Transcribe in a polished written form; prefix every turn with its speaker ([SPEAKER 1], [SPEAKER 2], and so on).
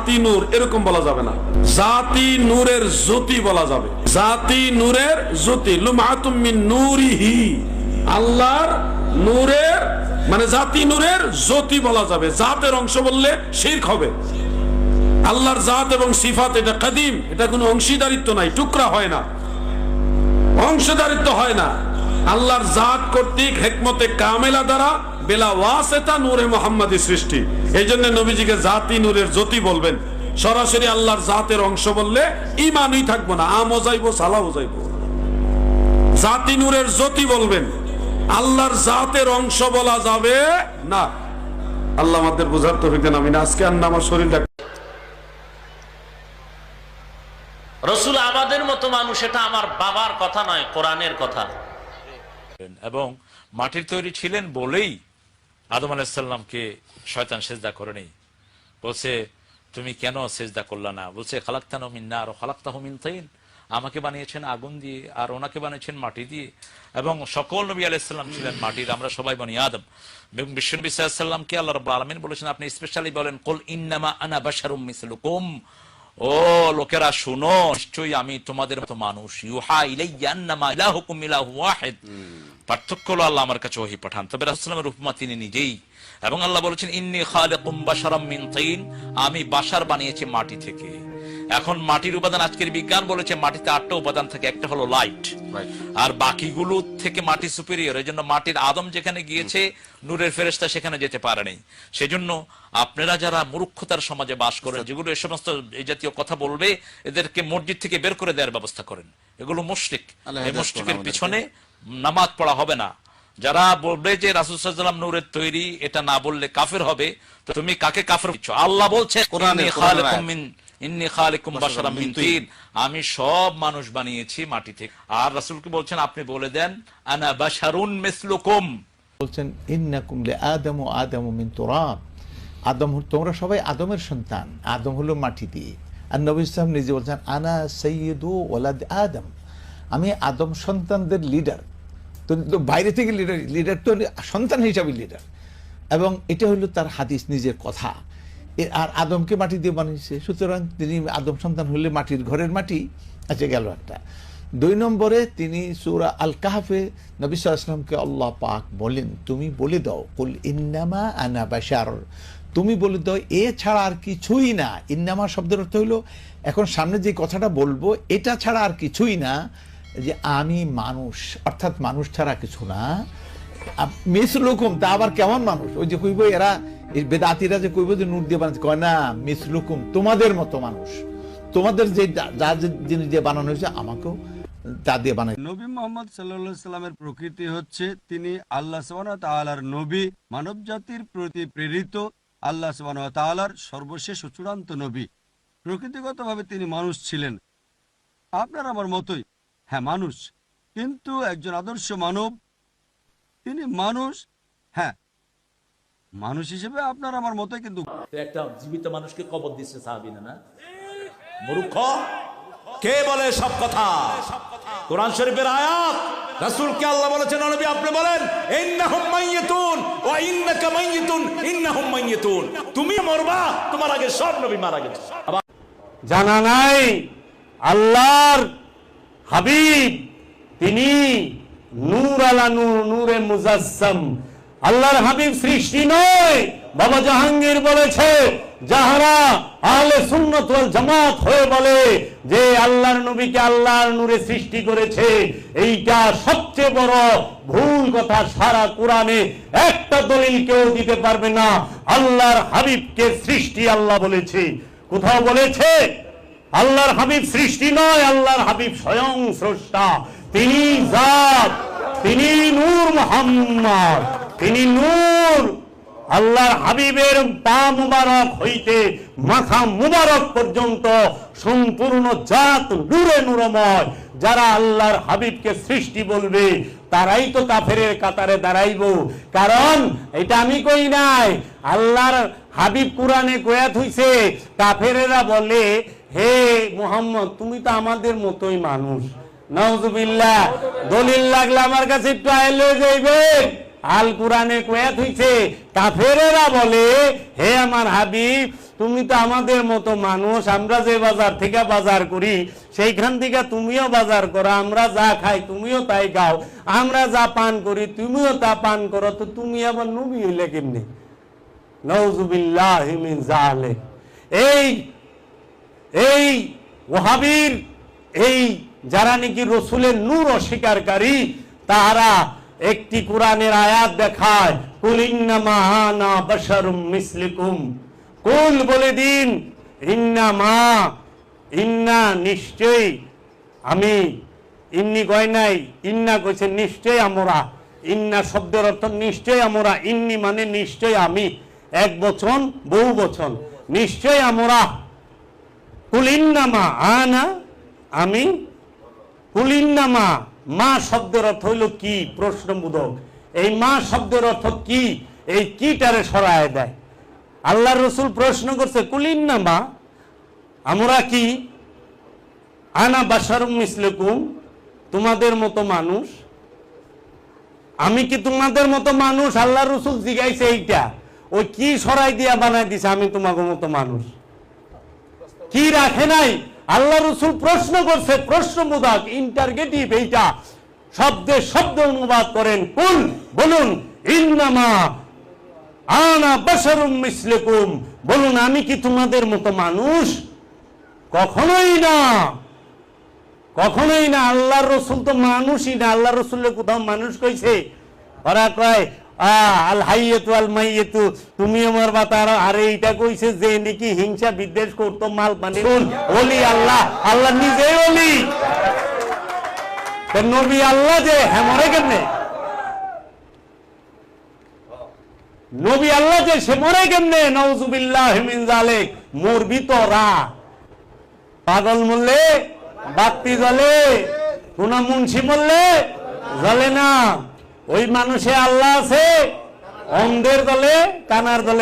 [SPEAKER 1] জাতি নূর এরকম বলা যাবে না, জাতি নূরের জ্যোতি বলা যাবে। জাতি নূরের জ্যোতি, লুমআতুম মিন নূরিহি, আল্লাহর নূরের মানে জাতি নূরের জ্যোতি বলা যাবে। জাতের অংশ বললে শিরক হবে। আল্লাহর জাত এবং সিফাত এটা কাদিম, এটা কোনো অংশীদারিত্ব নাই, টুকরা হয় না, অংশীদারিত্ব হয় না। আল্লাহর জাত কর্তৃক হিকমতে কামেলা দ্বারা বেলা ওয়াসিতা নূরে মুহাম্মাদি সৃষ্টি। এই জন্য নবীজিকে জাতি নূরের জ্যোতি বলবেন। সরাসরি আল্লাহর জাতের অংশ বললে ঈমানই থাকবো না, আমও যাইবো সালাও যাইবো। জাতি নূরের জ্যোতি বলবেন, আল্লাহর জাতের অংশ বলা যাবে না। আল্লাহ আমাদের বোঝার তৌফিক দেন, আমিন। আজকে আর না আমার শরীরটা।
[SPEAKER 2] রসুল আমাদের মতো মানুষ, এটা আমার বাবার কথা নয়, কোরআনের কথা।
[SPEAKER 3] এবং মাটির তৈরি ছিলেন বলেই আদম আলাইহিস সালামকে শয়তান সিজদা করে নেই। বলছে তুমি কেন সিজদা করলা না? বলছে খালাকতাহু মিন নার ওয়া খালাকতাহু মিন তিন, আমাকে বানিয়েছেন আগুন দিয়ে আর ওনাকে বানিয়েছেন মাটি দিয়ে। এবং সকল নবী আলাইহিস সালাম ছিলেন মাটির, আমরা সবাই বনি আদম। এবং বিশ্বনবী সাল্লাল্লাহু আলাইহি ওয়াসাল্লামকে আল্লাহ রাব্বুল আলামিন বলেছেন, আপনি স্পেশালি বলেন কুল ইন্নামা আনা বাশারুম মিসলুকুম, ও লোকেরা শুনো, নিশ্চয়ই আমি তোমাদের মতো মানুষ। ইউহা ইলাইয়া আন্নামা ইলাহুকুম ইলাহু ওয়াহিদ, পার্থক্য হলো আল্লাহ আমার কাছে ওহী পাঠান। তবে রাসূলুল্লাহ সাল্লাল্লাহু আলাইহি ওয়াসাল্লামের উপমা তিনি নিজেই। এবং আল্লাহ বলেছেন ইন্নী খালিকুম বাশারাম মিন তিন, আমি বাশার বানিয়েছি মাটি থেকে। এখন মাটির উপাদান আজকের বিজ্ঞান বলেছে মাটিতে 8টা উপাদান থাকে, একটা হলো লাইট, আর বাকিগুলো থেকে মাটি সুপিরিয়র। এই জন্য মাটির আদম যেখানে গিয়েছে নূরের ফেরেশতা সেখানে যেতে পারে নাই। সেজন্য আপনারা যারা মূর্খতার সমাজে বাস করেন, যেগুলো এই সমস্ত এই জাতীয় কথা বলবে, এদেরকে মসজিদ থেকে বের করে দেওয়ার ব্যবস্থা করেন। এগুলো মুশরিক, এই মুশরিকের পিছনে নামাজ পড়া হবে না। যারা বলবে যে রাসূল সাল্লাল্লাহু আলাইহি ওয়াসাল্লাম নূরের তৈরি, এটা না বললে কাফের হবে, তো তুমি কাকে কাফের দিচ্ছ? আল্লাহ বলছে ইন্নী খালিকুম বাশারাম মিন তিন, আমি সব মানুষ বানিয়েছি মাটি থেকে। আর রাসূলকে বলছেন আপনি বলে দেন আনা বাশারুন মিসলুকুম,
[SPEAKER 4] বলছেন ইন্নাকুম লিআদামু আদামু মিন তুরাব, আদম তোমরা সবাই আদমের সন্তান, আদম হলো মাটি দিয়ে। আর নবী সাল্লাল্লাহু নিজে বলছেন আনা সাইয়্যিদু ওয়ালাদ আদম, আমি আদম সন্তানদের লিডার। তো বাইরে থেকে লিডার তো সন্তান হিসাবে লিডার। এবং এটা হলো তার হাদিস, নিজের কথা। আর আদমকে মাটি দিয়ে বানিয়েছে, সুতরাং তিনি আদম সন্তান হলে মাটির ঘরের মাটি। আচ্ছা, গেল একটা। 2 নম্বরে তিনি সূরা আল কাহফে নবী সাল্লাল্লাহু আলাইহি ওয়াসাল্লামকে আল্লাহ পাক বলেন তুমি বলে দাও কুল ইন্নামা আনা বাশার, তুমি বলে দাও এ ছাড়া আর কিছুই না। ইন্নামা শব্দের অর্থ হলো এখন সামনে যে কথাটা বলবো এটা ছাড়া আর কিছুই না, যে আমি মানুষ, অর্থাৎ মানুষ ছাড়া কিছু না। মিসলুকুম, তা আবার কেমন মানুষ? ওই যে কইব এরা বেদাতিরা যে কইব যে নূর দিয়ে বানাচ্ছে, কয় না মিসলুকুম তোমাদের মতো মানুষ, তোমাদের যে যা জিনিস দিয়ে বানানো হয়েছে আমাকেও তা দিয়ে বানাই।
[SPEAKER 5] নবী মুহাম্মদ সাল্লাল্লাহু আলাইহি সাল্লামের প্রকৃতি হচ্ছে তিনি আল্লাহ সুবহানাহু ওয়া তাআলার নবী, মানব জাতির প্রতি প্রেরিত আল্লাহ সুবহানাহু ওয়া তাআলার সর্বশেষ ও চূড়ান্ত নবী। প্রকৃতিগতভাবে তিনি মানুষ ছিলেন, আপনার আমার মতোই, হ্যাঁ মানুষ, কিন্তু একজন আদর্শ মানব। তিনি মানুষ, হ্যাঁ মানুষ হিসেবে আপনার আমার মতোই, কিন্তু
[SPEAKER 2] একটা জীবিত মানুষকে কবর দিচ্ছে সাহাবীরা, না মূর্খ? কে বলে সব কথা? কোরআন শরীফের আয়াত, রাসূলকে আল্লাহ বলেছেন নবী আপনি বলেন ইন্নাহুম মাইয়িতুন ওয়া ইন্নাকা মাইয়িতুন ইন্নাহুম মাইয়িতুন, তুমি মরবা, তোমার আগে সব নবী মারা গেছে।
[SPEAKER 6] জানা নাই আল্লাহর হাবিব তিনি নূর আলা নূর, নূরে মুজাসসাম। আল্লাহর হাবিব সৃষ্টি নয়। বাবা জাহাঙ্গীর বলেছে যাহারা আহলে সুন্নাত ওয়াল জামাত হয়ে বলে যে আল্লাহর নবীকে আল্লাহর নূরে সৃষ্টি করেছে, এইটা সবচেয়ে বড় ভুল কথা। সারা কোরআনে একটা দলিল কেউ দিতে পারবে না আল্লাহর হাবিবকে সৃষ্টি আল্লাহ বলেছে। কোথাও বলেছে আল্লাহর হাবিব সৃষ্টি নয়, আল্লাহর হাবিব স্বয়ং স্রষ্টা, তিনি জাত, তিনি নূর মুহাম্মদ, তিনি নূর। আল্লাহর হাবিবের পা মুবারক হইতে মাথা মুবারক পর্যন্ত সম্পূর্ণ জাত নূরে নূরময়। যারা আল্লাহর হাবিবকে সৃষ্টি বলবে তারাই তো কাফেরের কাতারে দাঁড়াইব। কারণ এটা আমি কই নাই, আল্লাহর হাবিব কোরআনে কয়াত হইছে। কাফেরেরা বলে হে মুহাম্মদ তুমি তো আমাদের মতোই মানুষ। নাউজুবিল্লাহ, দলিল লাগলে আমার কাছে একটু আইলে যাইবে। আল কোরআনে কয়াত হইছে কাফেরেরা বলে হে আমার হাবিব তুমি তো আমাদের মতো মানুষ, আমরা যে বাজার থেকে বাজার করি সেইখান থেকে তুমিও বাজার করো, আমরা যা খাই তুমিও তাই খাও, আমরা যা পান করি তুমিও তা পান করো, তো তুমি আবার নবী হইলে কেমনি? নাউজুবিল্লাহি মিন যালিক। এই ওয়াহাবীর এই যারা নাকি রসুলের নূর অস্বীকারী, তারা একটি কোরআনের আয়াত দেখায়, কুল ইন্নামা আনা বাশারুম মিসলিকুম, কুল বলে দিন, ইন্নামা, ইন্না নিশ্চয় আমি, ইন্নি কয় নাই, ইন্না কইছে নিশ্চয় আমরা, ইন্না শব্দের অর্থ নিশ্চয় আমরা, ইন্নি মানে নিশ্চয় আমি, এক বচন বহু বচন, নিশ্চয় আমরা, কুল ইন্নামা আনা আমি, কুল ইন্নামা, মা শব্দের অর্থ হইল কি? প্রশ্নবোধক। এই মা শব্দের অর্থ কি? এই কিটারে সরায় দেয়। আল্লাহ রসুল প্রশ্ন করছে, কুল ইন্নামা, আমরা কি, আনা বাশারুম মিসলুকুম, তোমাদের মতো মানুষ, আমি কি তোমাদের মতো মানুষ? আল্লাহ রসুল জিগাইছে এইটা, ওই কি সরাই দিয়া বানাই দিছে আমি তোমাদের মতো মানুষ? কি রাখে নাই? আল্লাহ রসুল প্রশ্ন করছে, প্রশ্নবোধক, ইন্টারগেটিভ, এইটা শব্দে শব্দ অনুবাদ করেন, কুল বলুন, ইন্নামা আনা বাশারুম মিসলুকুম, বলুন আমি কি তোমাদের মতো মানুষ? কখনোই না, কখনোই না। আল্লাহর রসুল তো মানুষই না। আল্লাহ রসুলের কোথাও মানুষ কইছে? ওরা কয় আল হাইয়াতু আল মাইয়াতু, তুমি আমার বাতার, আরে এইটা কইছে যে নাকি হিংসা বিদ্বেষ করতো মাল পানি। ওলি আল্লাহ, আল্লাহ নিজেই ওলি, নবী আল্লাহ যে হেমরে কেমনে? নবী আল্লাহ যে সে মরে কেমনে? নাউজুবিল্লাহি মিন যালিক। মরবি তোরা, পাগল মরলে বাতি জ্বলে, কোন মুন্সি মরলে জ্বলে না। ওই মানুষে আল্লাহ আছে, অন্ধের দলে কানার দলে।